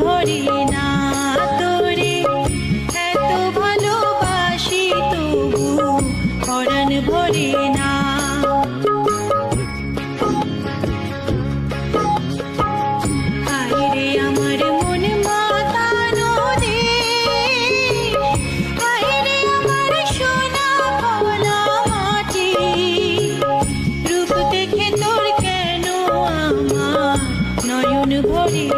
ভরে না তোরে এত ভালোবাসি তবু পরাণ ভরে না। হায়রে আমার মন মাতানো দেশ, হায়রে আমার সোনা ভোলা মাটি, রূপ দেখে তোর কেন আমার নয়ন ভরে